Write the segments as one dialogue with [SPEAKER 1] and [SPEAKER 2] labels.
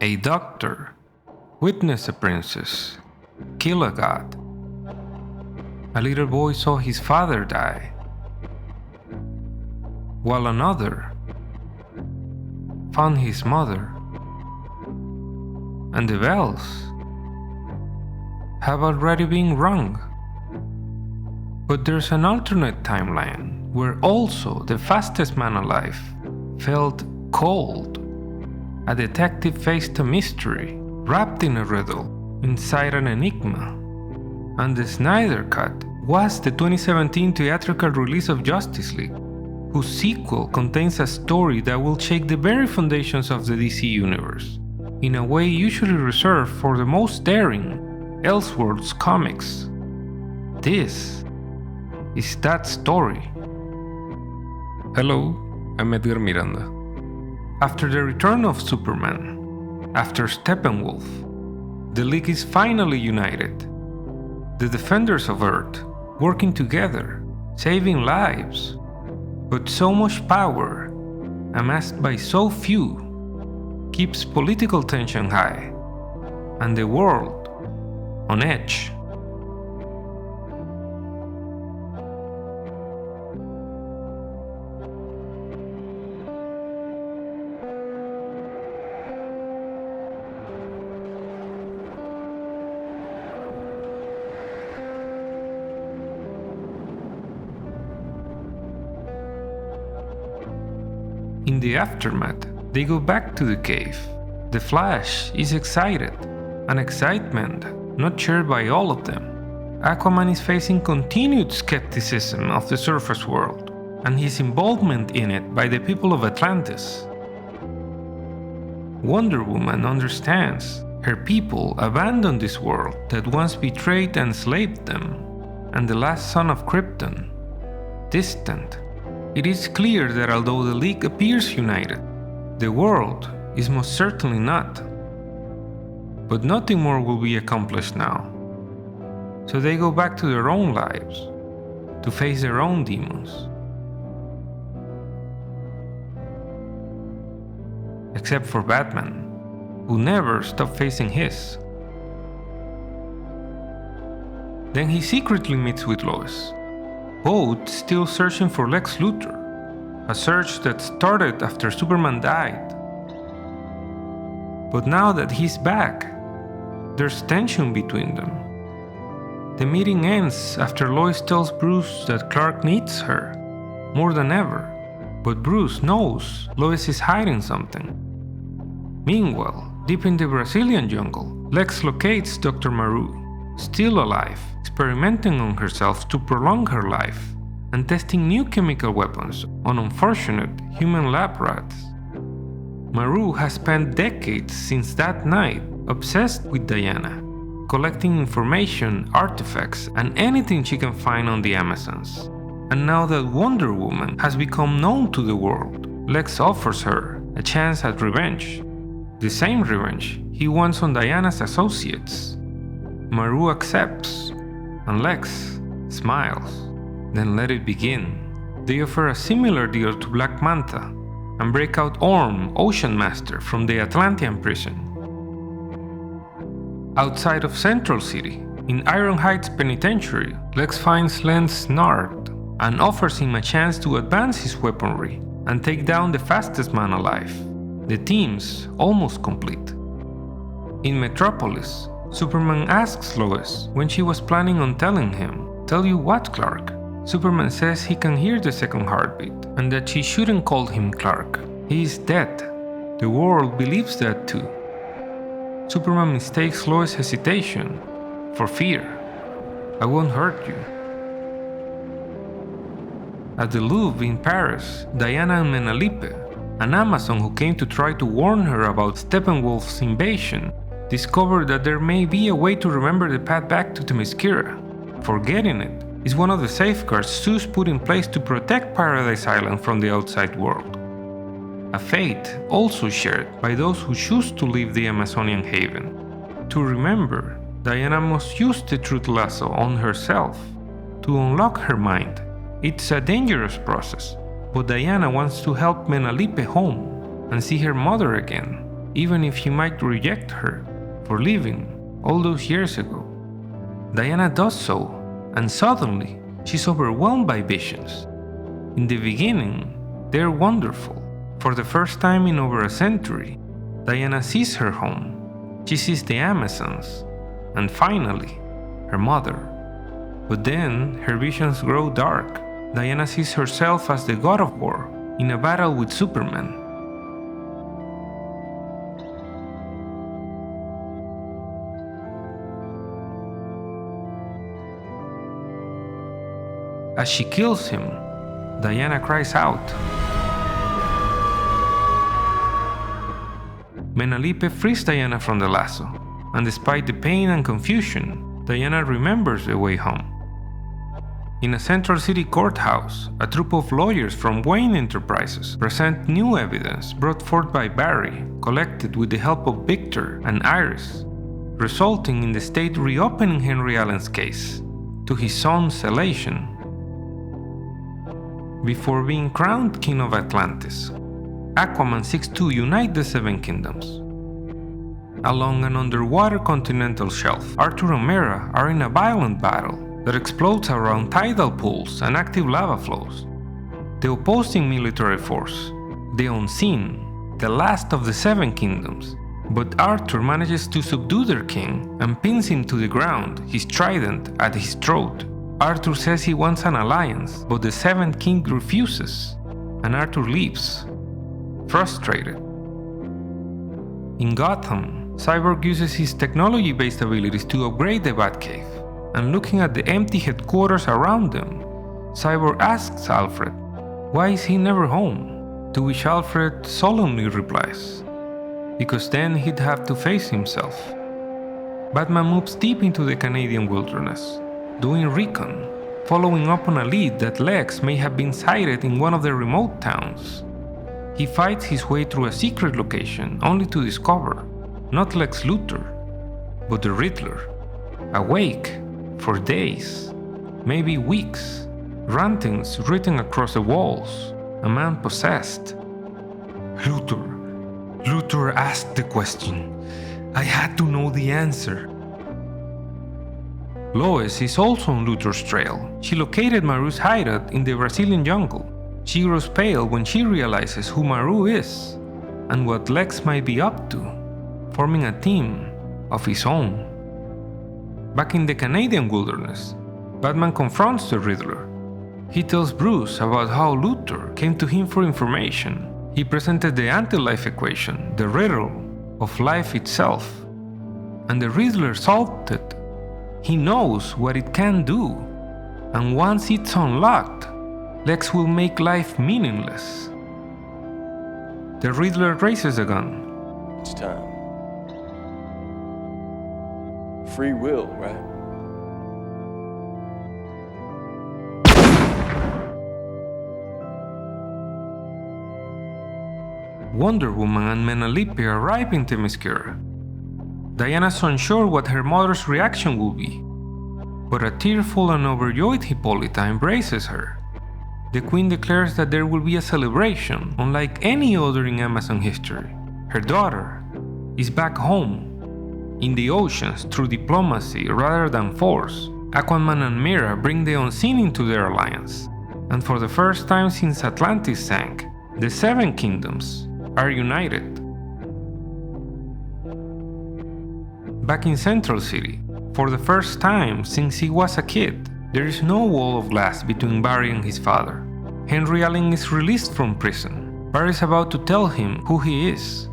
[SPEAKER 1] A doctor, witness a princess, kill a god. A little boy saw his father die, while another found his mother. And the bells have already been rung. But there's an alternate timeline where also the fastest man alive felt cold. A detective faced a mystery wrapped in a riddle inside an enigma. And the Snyder Cut was the 2017 theatrical release of Justice League, whose sequel contains a story that will shake the very foundations of the DC universe, in a way usually reserved for the most daring Elseworlds comics. This is that story. Hello, I'm Edgar Miranda. After the return of Superman, after Steppenwolf, the League is finally united. The defenders of Earth working together, saving lives. But so much power, amassed by so few, keeps political tension high, and the world on edge. In the aftermath, they go back to the cave. The Flash is excited, an excitement not shared by all of them. Aquaman is facing continued skepticism of the surface world, and his involvement in it by the people of Atlantis. Wonder Woman understands her people abandoned this world that once betrayed and enslaved them, and the last son of Krypton, distant. It is clear that although the League appears united, the world is most certainly not. But nothing more will be accomplished now. So they go back to their own lives, to face their own demons. Except for Batman, who never stopped facing his. Then he secretly meets with Lois, both still searching for Lex Luthor, a search that started after Superman died. But now that he's back, there's tension between them. The meeting ends after Lois tells Bruce that Clark needs her more than ever, but Bruce knows Lois is hiding something. Meanwhile, deep in the Brazilian jungle, Lex locates Dr. Maru, still alive, experimenting on herself to prolong her life, and testing new chemical weapons on unfortunate human lab rats. Maru has spent decades since that night obsessed with Diana, collecting information, artifacts, and anything she can find on the Amazons. And now that Wonder Woman has become known to the world, Lex offers her a chance at revenge. The same revenge he wants on Diana's associates. Maru accepts, and Lex smiles. Then let it begin. They offer a similar deal to Black Manta, and break out Orm, Ocean Master, from the Atlantean prison. Outside of Central City, in Iron Heights Penitentiary, Lex finds Lance Nard, and offers him a chance to advance his weaponry, and take down the fastest man alive. The team's almost complete. In Metropolis, Superman asks Lois when she was planning on telling him, "Tell you what, Clark?" Superman says he can hear the second heartbeat, and that she shouldn't call him Clark. He is dead. The world believes that too. Superman mistakes Lois' hesitation for fear. "I won't hurt you." At the Louvre in Paris, Diana and Menalippe, an Amazon who came to try to warn her about Steppenwolf's invasion, discover that there may be a way to remember the path back to Themyscira. Forgetting it is one of the safeguards Zeus put in place to protect Paradise Island from the outside world. A fate also shared by those who choose to leave the Amazonian haven. To remember, Diana must use the truth lasso on herself to unlock her mind. It's a dangerous process, but Diana wants to help Menalippe home and see her mother again. even if he might reject her for leaving all those years ago. Diana does so, and suddenly she's overwhelmed by visions. In the beginning, they're wonderful. For the first time in over a century, Diana sees her home. She sees the Amazons, and finally, her mother. But then her visions grow dark. Diana sees herself as the god of war in a battle with Superman. As she kills him, Diana cries out. Menalipe frees Diana from the lasso, and despite the pain and confusion, Diana remembers the way home. In a Central City courthouse, a troupe of lawyers from Wayne Enterprises present new evidence brought forth by Barry, collected with the help of Victor and Iris, resulting in the state reopening Henry Allen's case, to his son's elation. Before being crowned King of Atlantis, Aquaman seeks to unite the Seven Kingdoms. Along an underwater continental shelf, Arthur and Mera are in a violent battle that explodes around tidal pools and active lava flows. The opposing military force, the Unseen, the last of the Seven Kingdoms, but Arthur manages to subdue their king and pins him to the ground, his trident at his throat. Arthur says he wants an alliance, but the Seventh King refuses, and Arthur leaves, frustrated. In Gotham, Cyborg uses his technology-based abilities to upgrade the Batcave, and looking at the empty headquarters around them, Cyborg asks Alfred, why is he never home? To which Alfred solemnly replies, because then he'd have to face himself. Batman moves deep into the Canadian wilderness, doing recon, following up on a lead that Lex may have been sighted in one of the remote towns. He fights his way through a secret location only to discover not Lex Luthor, but the Riddler, awake for days, maybe weeks, rantings written across the walls, a man possessed. Luthor asked the question. I had to know the answer. Lois is also on Luthor's trail. She located Maru's hideout in the Brazilian jungle. She grows pale when she realizes who Maru is and what Lex might be up to, forming a team of his own. Back in the Canadian wilderness, Batman confronts the Riddler. He tells Bruce about how Luthor came to him for information. He presented the anti-life equation, the riddle of life itself, and the Riddler solved it. He knows what it can do, and once it's unlocked, Lex will make life meaningless. The Riddler raises a gun.
[SPEAKER 2] It's time. Free will, right?
[SPEAKER 1] Wonder Woman and Menalipe arrive in Themyscira. Diana's unsure what her mother's reaction will be, but a tearful and overjoyed Hippolyta embraces her. The queen declares that there will be a celebration unlike any other in Amazon history. Her daughter is back home, in the oceans through diplomacy rather than force. Aquaman and Mera bring the Unseen into their alliance, and for the first time since Atlantis sank, the Seven Kingdoms are united. Back in Central City, for the first time since he was a kid, there is no wall of glass between Barry and his father. Henry Allen is released from prison. Barry is about to tell him who he is.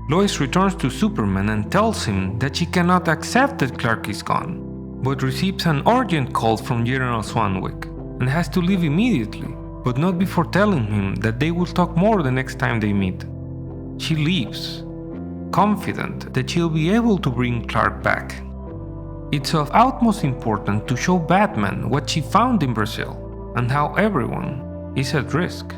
[SPEAKER 1] Lois returns to Superman and tells him that she cannot accept that Clark is gone, but receives an urgent call from General Swanwick and has to leave immediately, but not before telling him that they will talk more the next time they meet. She leaves, confident that she'll be able to bring Clark back. It's of utmost importance to show Batman what she found in Brazil and how everyone is at risk.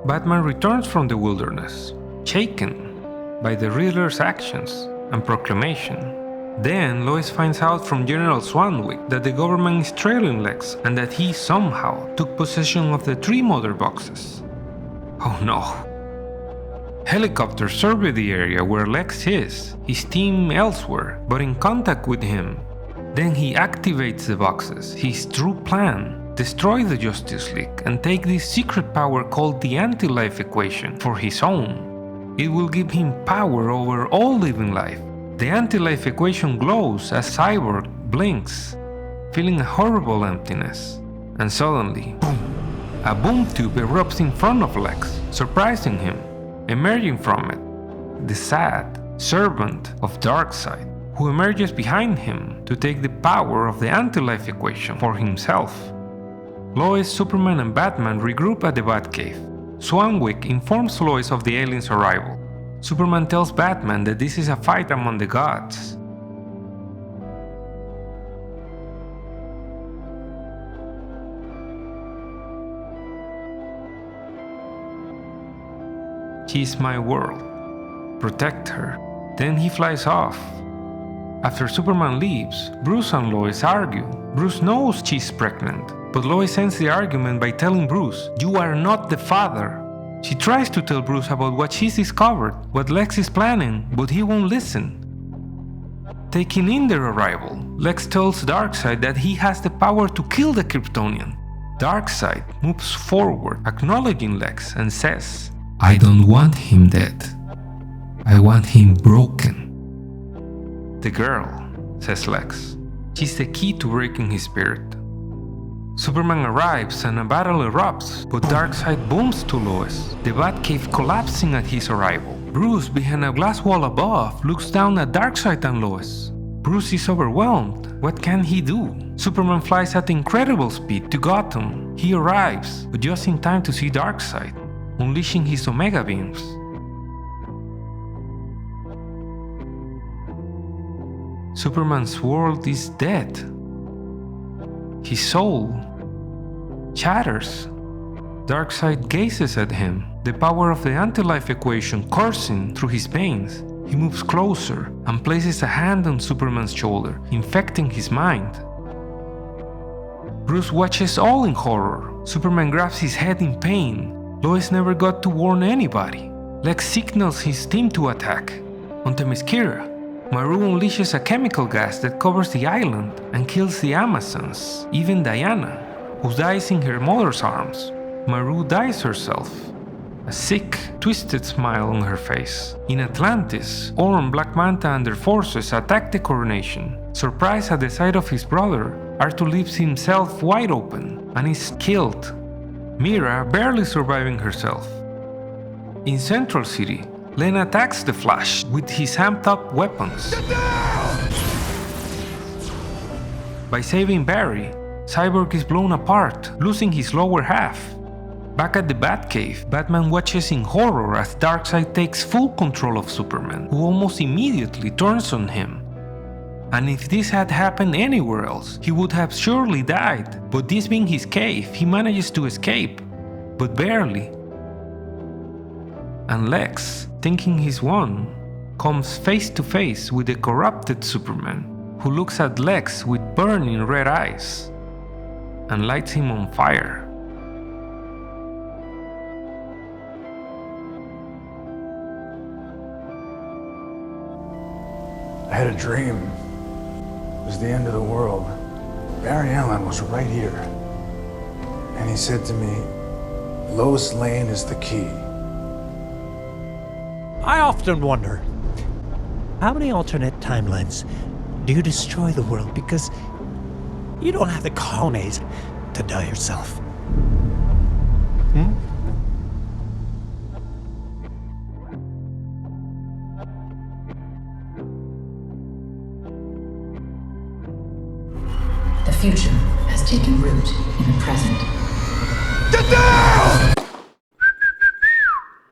[SPEAKER 1] Batman returns from the wilderness, shaken by the Riddler's actions and proclamation. Then Lois finds out from General Swanwick that the government is trailing Lex and that he somehow took possession of the 3 mother boxes. Oh no. Helicopters survey the area where Lex is, his team elsewhere, but in contact with him. Then he activates the boxes, his true plan: destroy the Justice League and take this secret power called the anti-life equation for his own. It will give him power over all living life. The anti-life equation glows as Cyborg blinks, feeling a horrible emptiness. And suddenly, boom! A boom tube erupts in front of Lex, surprising him. Emerging from it, the sad servant of Darkseid, who emerges behind him to take the power of the anti-life equation for himself. Lois, Superman, and Batman regroup at the Batcave. Swanwick informs Lois of the aliens' arrival. Superman tells Batman that this is a fight among the gods. She's my world. Protect her. Then he flies off. After Superman leaves, Bruce and Lois argue. Bruce knows she's pregnant, but Lois ends the argument by telling Bruce, "You are not the father." She tries to tell Bruce about what she's discovered, what Lex is planning, but he won't listen. Taking in their arrival, Lex tells Darkseid that he has the power to kill the Kryptonian. Darkseid moves forward, acknowledging Lex, and says, "I don't want him dead. I want him broken." "The girl," says Lex. "She's the key to breaking his spirit." Superman arrives and a battle erupts, but Darkseid booms to Lois, the Batcave collapsing at his arrival. Bruce, behind a glass wall above, looks down at Darkseid and Lois. Bruce is overwhelmed. What can he do? Superman flies at incredible speed to Gotham. He arrives, but just in time to see Darkseid, unleashing his Omega beams. Superman's world is dead. His soul shatters. Darkseid gazes at him, the power of the anti-life equation coursing through his veins. He moves closer and places a hand on Superman's shoulder, infecting his mind. Bruce watches all in horror. Superman grabs his head in pain. Lois never got to warn anybody. Lex signals his team to attack. On Themyscira, Maru unleashes a chemical gas that covers the island and kills the Amazons, even Diana, who dies in her mother's arms. Maru dies herself, a sick, twisted smile on her face. In Atlantis, Orm, Black Manta and their forces attack the Coronation. Surprised at the sight of his brother, Arthur leaves himself wide open and is killed. Mira barely surviving herself. In Central City, Len attacks the Flash with his amped-up weapons. By saving Barry, Cyborg is blown apart, losing his lower half. Back at the Batcave, Batman watches in horror as Darkseid takes full control of Superman, who almost immediately turns on him. And if this had happened anywhere else, he would have surely died, but this being his cave, he manages to escape, but barely. And Lex, thinking he's won, comes face to face with the corrupted Superman, who looks at Lex with burning red eyes and lights him on fire.
[SPEAKER 3] I had a dream. It was the end of the world. Barry Allen was right here. And he said to me, Lois Lane is the key.
[SPEAKER 4] I often wonder, how many alternate timelines do you destroy the world because you don't have the cojones to die yourself?
[SPEAKER 5] The future has taken root in the present.